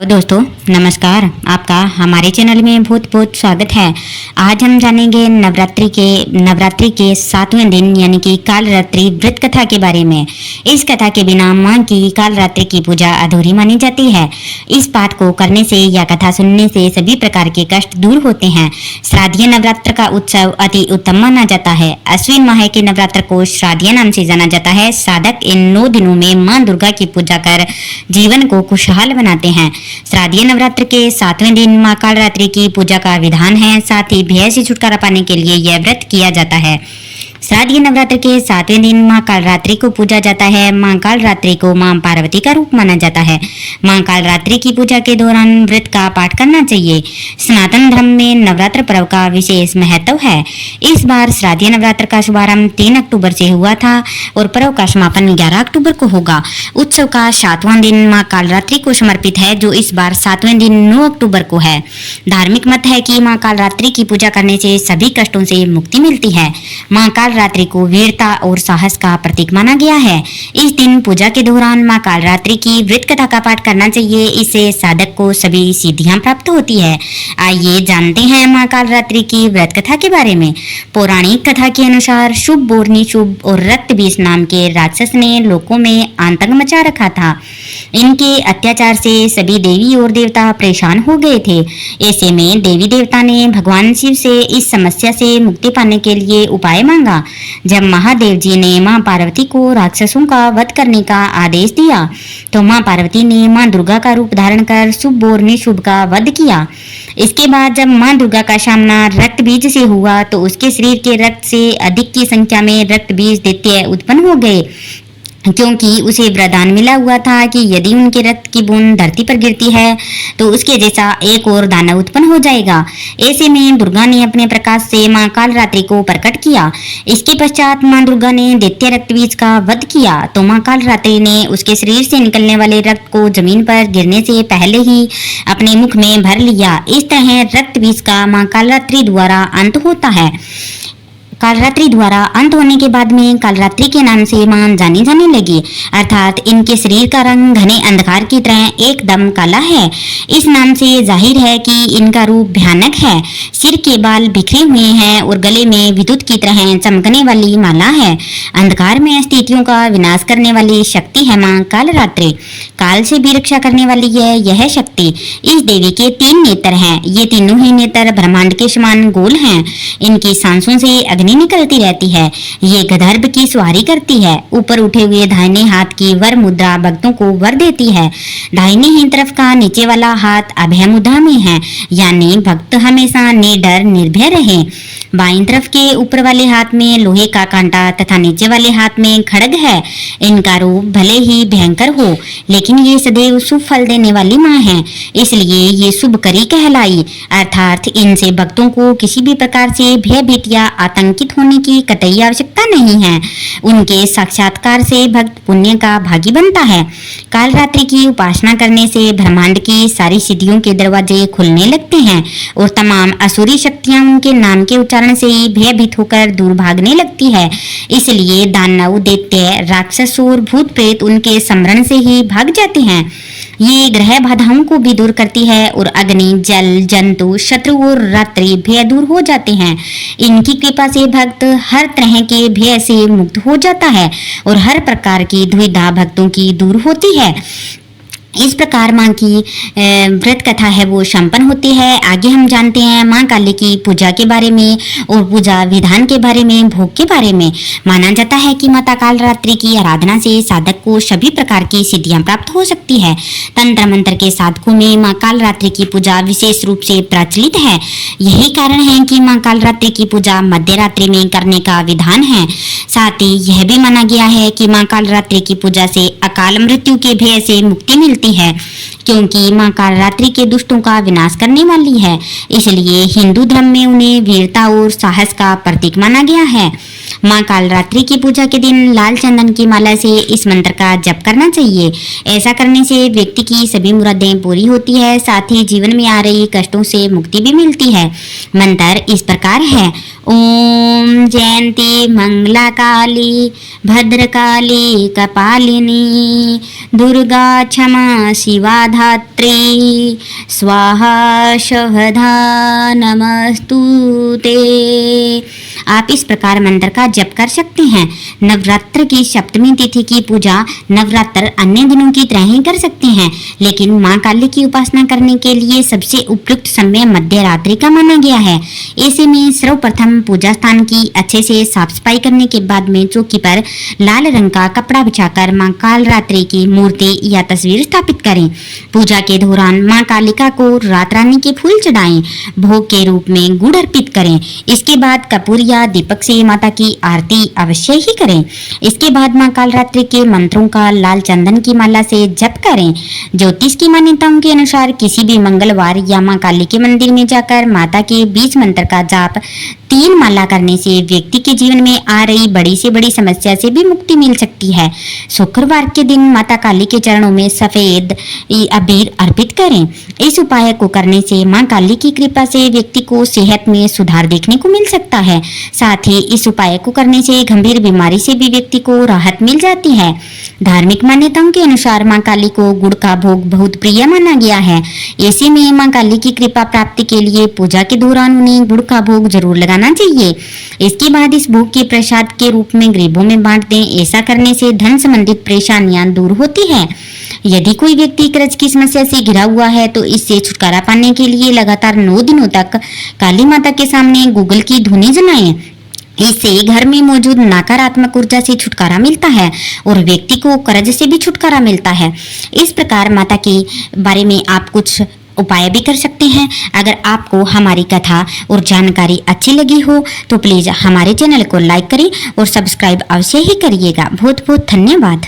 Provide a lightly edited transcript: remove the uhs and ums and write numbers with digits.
दोस्तों नमस्कार, आपका हमारे चैनल में बहुत बहुत स्वागत है। आज हम जानेंगे नवरात्रि के 7वें दिन यानी कि कालरात्रि व्रत कथा के बारे में। इस कथा के बिना मां की कालरात्रि की पूजा अधूरी मानी जाती है। इस पाठ को करने से या कथा सुनने से सभी प्रकार के कष्ट दूर होते हैं। श्राद्धीय नवरात्र का उत्सव अति उत्तम माना जाता है। अश्विन माह के नवरात्र को श्राद्धीय नाम से जाना जाता है। साधक इन 9 दिनों में मां दुर्गा की पूजा कर जीवन को खुशहाल बनाते हैं। श्राद्धीय नवरात्र के 7वें दिन मां कालरात्रि की पूजा का विधान है। साथ ही भय से छुटकारा पाने के लिए यह व्रत किया जाता है। श्राद्धीय नवरात्र के 7वें दिन मां कालरात्रि को पूजा जाता है। मां कालरात्रि को मां पार्वती का रूप माना जाता है। मां कालरात्रि की पूजा के दौरान व्रत का पाठ करना चाहिए। सनातन धर्म में नवरात्र पर्व का विशेष महत्व है। इस बार श्राद्धीय नवरात्र का शुभारंभ 3 अक्टूबर से हुआ था और पर्व का समापन 11 अक्टूबर को होगा। उत्सव का 7वां दिन मां कालरात्रि को समर्पित है, जो इस बार 7वें दिन 9 अक्टूबर को है। धार्मिक मत है कि मां कालरात्रि की पूजा करने से सभी कष्टों से मुक्ति मिलती है। मां कालरात्रि को वीरता और साहस का प्रतीक माना गया है। इस दिन पूजा के दौरान मां कालरात्रि की व्रत कथा का पाठ करना चाहिए। इससे साधक को सभी सिद्धियां प्राप्त होती है। आइए जानते हैं मां कालरात्रि की व्रत कथा के बारे में। पौराणिक कथा के अनुसार शुभ और निशुभ और रक्त बीज नाम के राक्षस ने लोकों में आतंक मचा रखा था। इनके अत्याचार से सभी देवी और देवता परेशान हो गए थे। ऐसे में देवी देवता ने भगवान शिव से इस समस्या से मुक्ति पाने के लिए उपाय मांगा। जब महादेव जी ने मां पार्वती को राक्षसों का वध करने का आदेश दिया तो मां पार्वती ने मां दुर्गा का रूप धारण कर शुभ और निशुभ का वध किया। इसके बाद जब मां दुर्गा का सामना रक्त बीज से हुआ तो उसके शरीर के रक्त से अधिक की संख्या में रक्त बीज दैत्य उत्पन्न हो गए, क्योंकि उसे वरदान मिला हुआ था कि यदि उनके रक्त की बूंद धरती पर गिरती है तो उसके जैसा एक और दानव उत्पन्न हो जाएगा। ऐसे में दुर्गा ने अपने प्रकाश से मां कालरात्रि को प्रकट किया। इसके पश्चात मां दुर्गा ने दैत्य रक्तबीज का वध किया तो मां कालरात्रि ने उसके शरीर से निकलने वाले रक्त को जमीन पर गिरने से पहले ही अपने मुख में भर लिया। इस तरह रक्तबीज का मां कालरात्रि द्वारा अंत होता है। कालरात्रि द्वारा अंत होने के बाद में कालरात्रि के नाम से मां जानी जाने लगी, अर्थात इनके शरीर का रंग घने अंधकार की तरह एकदम काला है। इस नाम से जाहिर है कि इनका रूप भयानक है। सिर के बाल बिखरे हुए हैं और गले में विद्युत की तरह चमकने वाली माला है। अंधकार में स्थितियों का विनाश करने वाली शक्ति है मां कालरात्रि। काल से भी रक्षा करने वाली है यह शक्ति। इस देवी के 3 नेत्र हैं। ये तीनों ही नेत्र ब्रह्मांड के समान गोल हैं। इनकी सांसों से अग्नि निकलती रहती है। ये गंधर्व की सवारी करती है। ऊपर उठे हुए दाहिने हाथ की वर मुद्रा भक्तों को वर देती है। दाहिने ही तरफ का नीचे वाला हाथ अभय मुद्रा में है, यानी भक्त हमेशा निडर निर्भय रहे। बाईं तरफ के ऊपर वाले हाथ में लोहे का कांटा तथा नीचे वाले हाथ में खड्ग है। इनका रूप भले ही भयंकर हो, लेकिन ये सदैव शुभ फल देने वाली मां है, इसलिए ये शुभकरी कहलाई। अर्थात इनसे भक्तों को किसी भी प्रकार से भयभीत या आतंकित होने की कतई आवश्यकता नहीं है। उनके साक्षात्कार से भक्त पुण्य का भागी बनता है। कालरात्रि की उपासना करने से ब्रह्मांड की सारी सिद्धियों के दरवाजे खुलने लगते हैं और तमाम असुरी शक्तियां उनके नाम के उच्चारण से ही भयभीत होकर दूर भागने लगती है। इसलिए दानव, दैत्य, राक्षस और भूत प्रेत उनके स्मरण से ही भाग जाते हैं। ये ग्रह बाधाओं को भी दूर करती है और अग्नि, जल, जंतु, शत्रु और रात्रि भय दूर हो जाते हैं। इनकी कृपा से भक्त हर तरह के भय से मुक्त हो जाता है और हर प्रकार की दुविधा भक्तों की दूर होती है। इस प्रकार मां की व्रत कथा है वो संपन्न होती है। आगे हम जानते हैं मां काली की पूजा के बारे में और पूजा विधान के बारे में, भोग के बारे में। माना जाता है कि माता कालरात्रि की आराधना से साधक को सभी प्रकार की सिद्धियां प्राप्त हो सकती है। तंत्र मंत्र के साधकों में मां कालरात्रि की पूजा विशेष रूप से प्रचलित है। यही कारण है कि मां कालरात्रि की पूजा मध्य रात्रि में करने का विधान है। साथ ही यह भी माना गया है कि मां कालरात्रि की पूजा से अकाल मृत्यु के भय से मुक्ति मिलती है, क्योंकि मां कालरात्रि के दुष्टों का विनाश करने वाली है। इसलिए हिंदू धर्म में उन्हें वीरता और साहस का प्रतीक माना गया है। माँ कालरात्रि की पूजा के दिन लाल चंदन की माला से इस मंत्र का जप करना चाहिए। ऐसा करने से व्यक्ति की सभी मुरादें पूरी होती है, साथ ही जीवन में आ रही कष्टों से मुक्ति भी मिलती है। मंत्र इस प्रकार है, ओम जयंती मंगला काली भद्रकाली कपालिनी दुर्गा क्षमा शिवा धात्री स्वाहा शवधा नमस्तुते। आप इस प्रकार मंत्र का जप कर सकते हैं। नवरात्र की सप्तमी तिथि की पूजा नवरात्र अन्य दिनों की तरह ही कर सकते हैं, लेकिन मां काली की उपासना करने के लिए सबसे उपयुक्त समय मध्य रात्रि का माना गया है। ऐसे में सर्वप्रथम पूजा स्थान की अच्छे से साफ सफाई करने के बाद में चौकी पर लाल रंग का कपड़ा बिछाकर मां कालरात्रि की मूर्ति या तस्वीर स्थापित करें। पूजा के दौरान मां कालिका को रात रानी के फूल चढ़ाएं, भोग के रूप में गुड़ अर्पित करें। इसके बाद कपूर या दीपक से माता की आरती अवश्य ही करें। इसके बाद मां कालरात्रि के मंत्रों का लाल चंदन की माला से जप करें। ज्योतिष की मान्यताओं के अनुसार किसी भी मंगलवार या मां काली के मंदिर में जाकर माता के बीज मंत्र का जाप 3 माला करने से व्यक्ति के जीवन में आ रही बड़ी से बड़ी समस्या से भी मुक्ति मिल सकती है। शुक्रवार के दिन माता काली के चरणों में सफेद अबीर अर्पित करें। इस उपाय को करने से मां काली की कृपा से व्यक्ति को सेहत में सुधार देखने को मिल सकता है। साथ ही इस उपाय को करने से गंभीर बीमारी से भी व्यक्ति को राहत मिल जाती है। धार्मिक मान्यताओं के अनुसार मां काली को गुड़ का भोग बहुत प्रिय माना गया है। ऐसे में मां काली की कृपा प्राप्ति के लिए पूजा के दौरान उन्हें गुड़ का भोग जरूर लगाना चाहिए। इसके बाद इस भोग के प्रसाद के रूप में गरीबों में बांट दें। ऐसा करने से धन संबंधित परेशानियां दूर होती है। यदि कोई व्यक्ति कर्ज की समस्या से घिरा हुआ है तो इससे छुटकारा पाने के लिए लगातार 9 दिनों तक काली माता के सामने गूगल की धुनी जलाएं। इससे घर में मौजूद नकारात्मक ऊर्जा से छुटकारा मिलता है और व्यक्ति को कर्ज से भी छुटकारा मिलता है। इस प्रकार माता के बारे में आप कुछ उपाय भी कर सकते हैं। अगर आपको हमारी कथा और जानकारी अच्छी लगी हो तो प्लीज हमारे चैनल को लाइक करें और सब्सक्राइब अवश्य ही करिएगा। बहुत बहुत धन्यवाद।